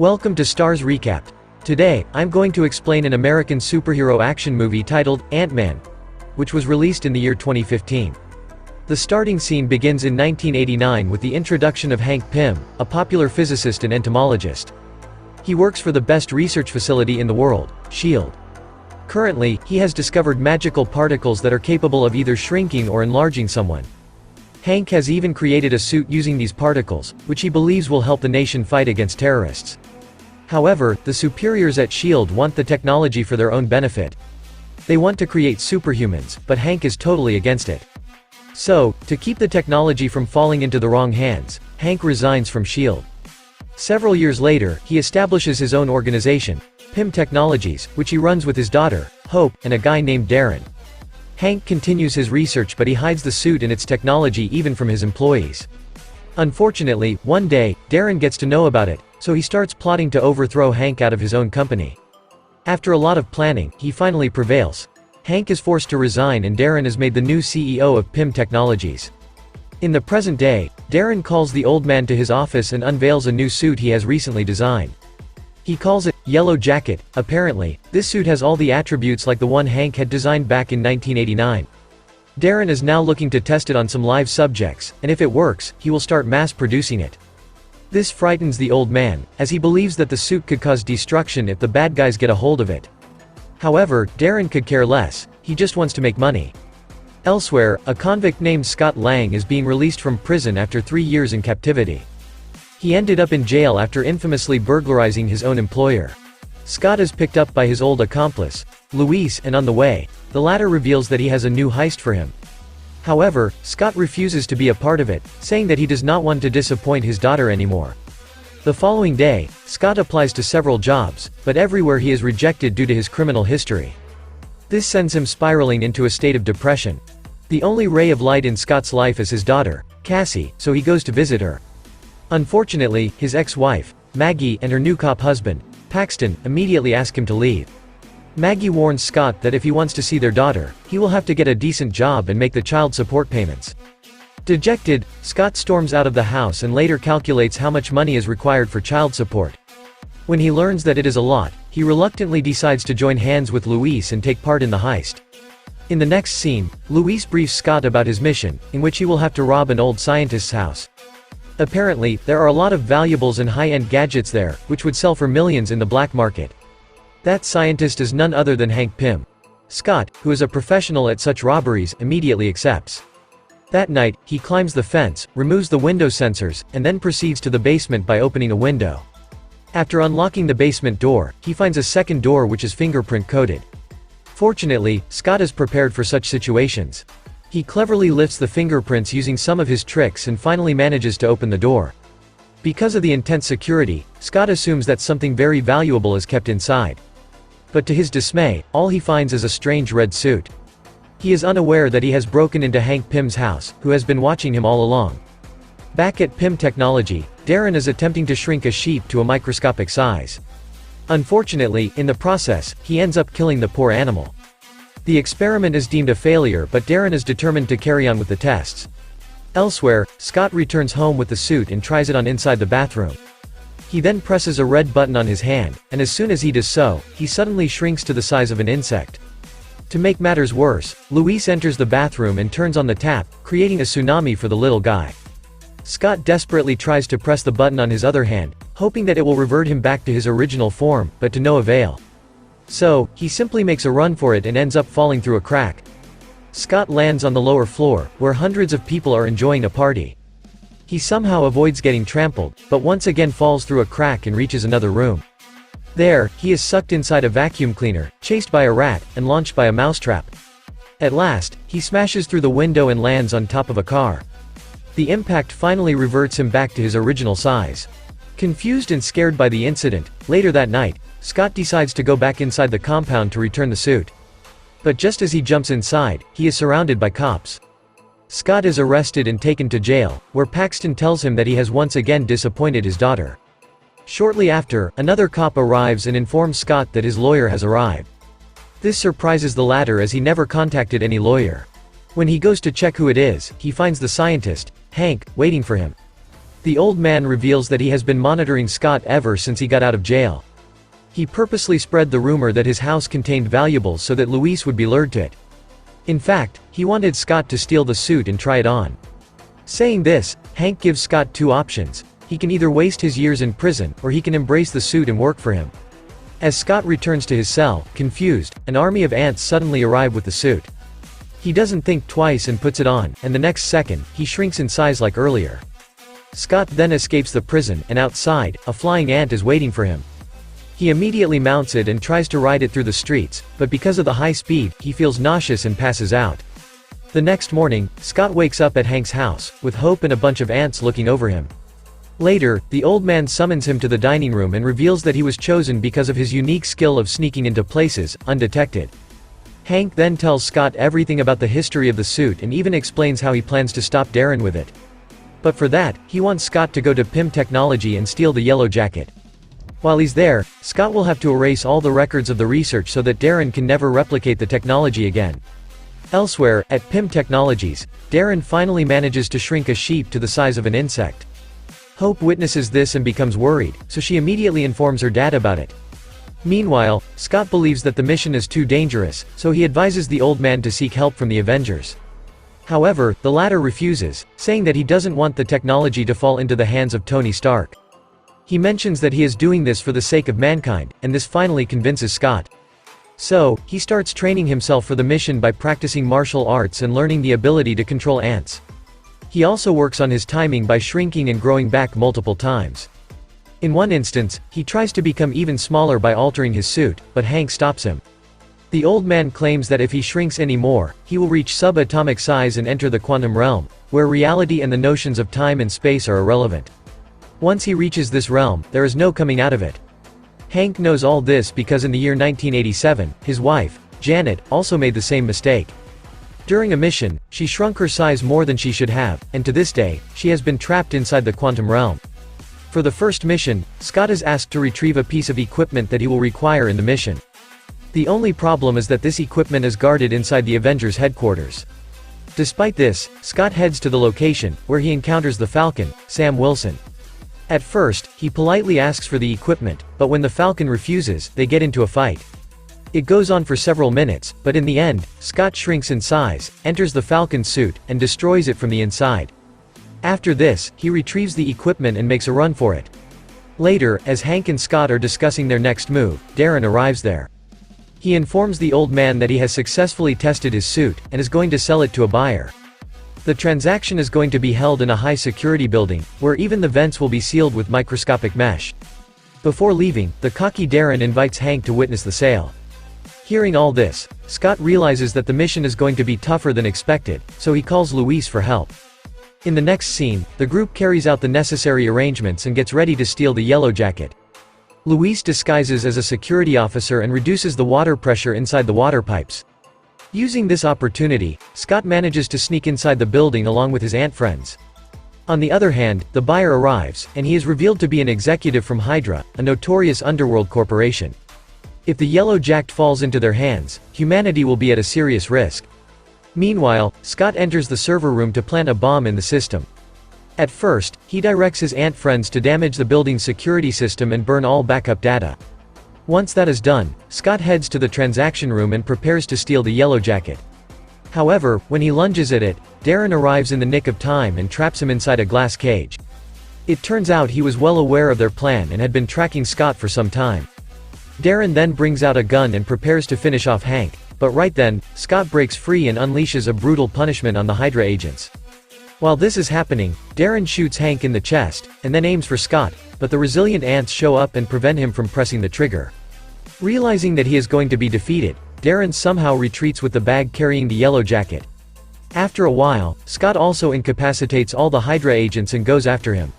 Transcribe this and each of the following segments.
Welcome to Starz Recapped. Today, I'm going to explain an American superhero action movie titled Ant-Man, which was released in the year 2015. The starting scene begins in 1989 with the introduction of Hank Pym, a popular physicist and entomologist. He works for the best research facility in the world, S.H.I.E.L.D. Currently, he has discovered magical particles that are capable of either shrinking or enlarging someone. Hank has even created a suit using these particles, which he believes will help the nation fight against terrorists. However, the superiors at S.H.I.E.L.D. want the technology for their own benefit. They want to create superhumans, but Hank is totally against it. So, to keep the technology from falling into the wrong hands, Hank resigns from S.H.I.E.L.D. Several years later, he establishes his own organization, Pym Technologies, which he runs with his daughter, Hope, and a guy named Darren. Hank continues his research, but he hides the suit and its technology even from his employees. Unfortunately, one day, Darren gets to know about it, so he starts plotting to overthrow Hank out of his own company. After a lot of planning, he finally prevails. Hank is forced to resign and Darren is made the new CEO of Pym Technologies. In the present day, Darren calls the old man to his office and unveils a new suit he has recently designed. He calls it Yellow Jacket. Apparently, this suit has all the attributes like the one Hank had designed back in 1989. Darren is now looking to test it on some live subjects, and if it works, he will start mass-producing it. This frightens the old man, as he believes that the suit could cause destruction if the bad guys get a hold of it. However, Darren could care less, he just wants to make money. Elsewhere, a convict named Scott Lang is being released from prison after 3 years in captivity. He ended up in jail after infamously burglarizing his own employer. Scott is picked up by his old accomplice, Luis, and on the way, the latter reveals that he has a new heist for him. However, Scott refuses to be a part of it, saying that he does not want to disappoint his daughter anymore. The following day, Scott applies to several jobs, but everywhere he is rejected due to his criminal history. This sends him spiraling into a state of depression. The only ray of light in Scott's life is his daughter, Cassie, so he goes to visit her. Unfortunately, his ex-wife, Maggie, and her new cop husband, Paxton, immediately ask him to leave. Maggie warns Scott that if he wants to see their daughter, he will have to get a decent job and make the child support payments. Dejected, Scott storms out of the house and later calculates how much money is required for child support. When he learns that it is a lot, he reluctantly decides to join hands with Luis and take part in the heist. In the next scene, Luis briefs Scott about his mission, in which he will have to rob an old scientist's house. Apparently, there are a lot of valuables and high-end gadgets there, which would sell for millions in the black market. That scientist is none other than Hank Pym. Scott, who is a professional at such robberies, immediately accepts. That night, he climbs the fence, removes the window sensors, and then proceeds to the basement by opening a window. After unlocking the basement door, he finds a second door which is fingerprint-coated. Fortunately, Scott is prepared for such situations. He cleverly lifts the fingerprints using some of his tricks and finally manages to open the door. Because of the intense security, Scott assumes that something very valuable is kept inside. But to his dismay, all he finds is a strange red suit. He is unaware that he has broken into Hank Pym's house, who has been watching him all along. Back at Pym Technology, Darren is attempting to shrink a sheep to a microscopic size. Unfortunately, in the process, he ends up killing the poor animal. The experiment is deemed a failure, but Darren is determined to carry on with the tests. Elsewhere, Scott returns home with the suit and tries it on inside the bathroom. He then presses a red button on his hand, and as soon as he does so, he suddenly shrinks to the size of an insect. To make matters worse, Luis enters the bathroom and turns on the tap, creating a tsunami for the little guy. Scott desperately tries to press the button on his other hand, hoping that it will revert him back to his original form, but to no avail. So, he simply makes a run for it and ends up falling through a crack. Scott lands on the lower floor, where hundreds of people are enjoying a party. He somehow avoids getting trampled, but once again falls through a crack and reaches another room. There, he is sucked inside a vacuum cleaner, chased by a rat, and launched by a mousetrap. At last, he smashes through the window and lands on top of a car. The impact finally reverts him back to his original size. Confused and scared by the incident, later that night, Scott decides to go back inside the compound to return the suit. But just as he jumps inside, he is surrounded by cops. Scott is arrested and taken to jail, where Paxton tells him that he has once again disappointed his daughter. Shortly after, another cop arrives and informs Scott that his lawyer has arrived. This surprises the latter as he never contacted any lawyer. When he goes to check who it is, he finds the scientist, Hank, waiting for him. The old man reveals that he has been monitoring Scott ever since he got out of jail. He purposely spread the rumor that his house contained valuables so that Luis would be lured to it. In fact, he wanted Scott to steal the suit and try it on. Saying this, Hank gives Scott two options. He can either waste his years in prison, or he can embrace the suit and work for him. As Scott returns to his cell, confused, an army of ants suddenly arrive with the suit. He doesn't think twice and puts it on, and the next second, he shrinks in size like earlier. Scott then escapes the prison, and outside, a flying ant is waiting for him. He immediately mounts it and tries to ride it through the streets, but because of the high speed, he feels nauseous and passes out. The next morning, Scott wakes up at Hank's house, with Hope and a bunch of ants looking over him. Later, the old man summons him to the dining room and reveals that he was chosen because of his unique skill of sneaking into places, undetected. Hank then tells Scott everything about the history of the suit and even explains how he plans to stop Darren with it. But for that, he wants Scott to go to Pym Technology and steal the yellow jacket. While he's there, Scott will have to erase all the records of the research so that Darren can never replicate the technology again. Elsewhere, at Pym Technologies, Darren finally manages to shrink a sheep to the size of an insect. Hope witnesses this and becomes worried, so she immediately informs her dad about it. Meanwhile, Scott believes that the mission is too dangerous, so he advises the old man to seek help from the Avengers. However, the latter refuses, saying that he doesn't want the technology to fall into the hands of Tony Stark. He mentions that he is doing this for the sake of mankind, and this finally convinces Scott. So, he starts training himself for the mission by practicing martial arts and learning the ability to control ants. He also works on his timing by shrinking and growing back multiple times. In one instance, he tries to become even smaller by altering his suit, but Hank stops him. The old man claims that if he shrinks any more, he will reach subatomic size and enter the quantum realm, where reality and the notions of time and space are irrelevant. Once he reaches this realm, there is no coming out of it. Hank knows all this because in the year 1987, his wife, Janet, also made the same mistake. During a mission, she shrunk her size more than she should have, and to this day, she has been trapped inside the quantum realm. For the first mission, Scott is asked to retrieve a piece of equipment that he will require in the mission. The only problem is that this equipment is guarded inside the Avengers headquarters. Despite this, Scott heads to the location, where he encounters the Falcon, Sam Wilson. At first, he politely asks for the equipment, but when the Falcon refuses, they get into a fight. It goes on for several minutes, but in the end, Scott shrinks in size, enters the Falcon's suit, and destroys it from the inside. After this, he retrieves the equipment and makes a run for it. Later, as Hank and Scott are discussing their next move, Darren arrives there. He informs the old man that he has successfully tested his suit, and is going to sell it to a buyer. The transaction is going to be held in a high-security building, where even the vents will be sealed with microscopic mesh. Before leaving, the cocky Darren invites Hank to witness the sale. Hearing all this, Scott realizes that the mission is going to be tougher than expected, so he calls Luis for help. In the next scene, the group carries out the necessary arrangements and gets ready to steal the yellow jacket. Luis disguises as a security officer and reduces the water pressure inside the water pipes. Using this opportunity, Scott manages to sneak inside the building along with his ant friends. On the other hand, the buyer arrives, and he is revealed to be an executive from Hydra, a notorious underworld corporation. If the yellow jacket falls into their hands, humanity will be at a serious risk. Meanwhile, Scott enters the server room to plant a bomb in the system. At first, he directs his ant friends to damage the building's security system and burn all backup data. Once that is done, Scott heads to the transaction room and prepares to steal the yellow jacket. However, when he lunges at it, Darren arrives in the nick of time and traps him inside a glass cage. It turns out he was well aware of their plan and had been tracking Scott for some time. Darren then brings out a gun and prepares to finish off Hank, but right then, Scott breaks free and unleashes a brutal punishment on the Hydra agents. While this is happening, Darren shoots Hank in the chest, and then aims for Scott, but the resilient ants show up and prevent him from pressing the trigger. Realizing that he is going to be defeated, Darren somehow retreats with the bag carrying the yellow jacket. After a while, Scott also incapacitates all the Hydra agents and goes after him.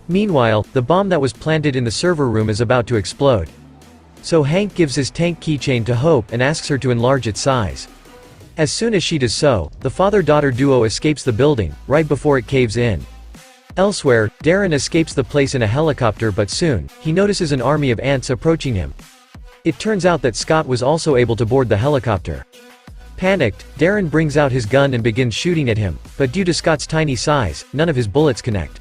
Meanwhile, the bomb that was planted in the server room is about to explode. So Hank gives his tank keychain to Hope and asks her to enlarge its size. As soon as she does so, the father-daughter duo escapes the building, right before it caves in. Elsewhere, Darren escapes the place in a helicopter, but soon, he notices an army of ants approaching him. It turns out that Scott was also able to board the helicopter. Panicked, Darren brings out his gun and begins shooting at him, but due to Scott's tiny size, none of his bullets connect.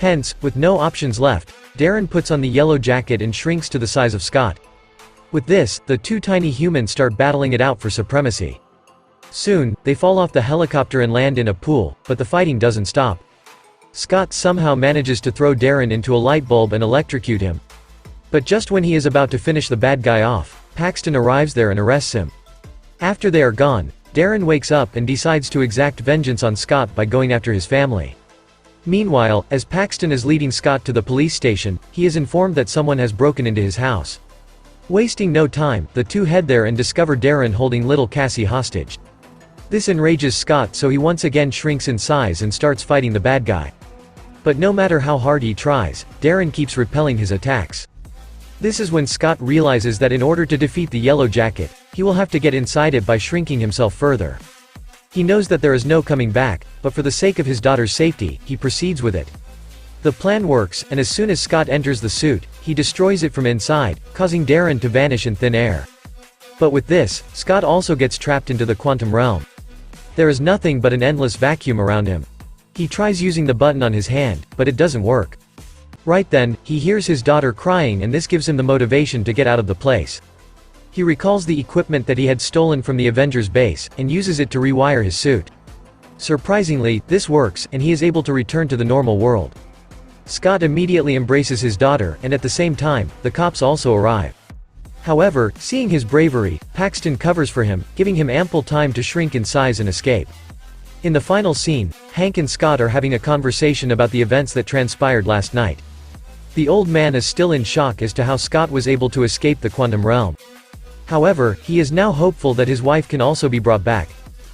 Hence, with no options left, Darren puts on the yellow jacket and shrinks to the size of Scott. With this, the two tiny humans start battling it out for supremacy. Soon, they fall off the helicopter and land in a pool, but the fighting doesn't stop. Scott somehow manages to throw Darren into a light bulb and electrocute him. But just when he is about to finish the bad guy off, Paxton arrives there and arrests him. After they are gone, Darren wakes up and decides to exact vengeance on Scott by going after his family. Meanwhile, as Paxton is leading Scott to the police station, he is informed that someone has broken into his house. Wasting no time, the two head there and discover Darren holding little Cassie hostage. This enrages Scott, so he once again shrinks in size and starts fighting the bad guy. But no matter how hard he tries, Darren keeps repelling his attacks. This is when Scott realizes that in order to defeat the Yellow Jacket, he will have to get inside it by shrinking himself further. He knows that there is no coming back, but for the sake of his daughter's safety, he proceeds with it. The plan works, and as soon as Scott enters the suit, he destroys it from inside, causing Darren to vanish in thin air. But with this, Scott also gets trapped into the quantum realm. There is nothing but an endless vacuum around him. He tries using the button on his hand, but it doesn't work. Right then, he hears his daughter crying, and this gives him the motivation to get out of the place. He recalls the equipment that he had stolen from the Avengers base, and uses it to rewire his suit. Surprisingly, this works, and he is able to return to the normal world. Scott immediately embraces his daughter, and at the same time, the cops also arrive. However, seeing his bravery, Paxton covers for him, giving him ample time to shrink in size and escape. In the final scene, Hank and Scott are having a conversation about the events that transpired last night. The old man is still in shock as to how Scott was able to escape the quantum realm. However, he is now hopeful that his wife can also be brought back.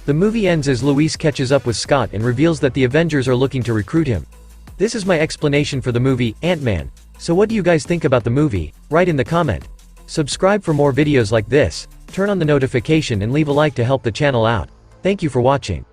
The movie ends as Luis catches up with Scott and reveals that the Avengers are looking to recruit him. This is my explanation for the movie, Ant-Man. So what do you guys think about the movie? Write in the comment. Subscribe for more videos like this, turn on the notification and leave a like to help the channel out. Thank you for watching.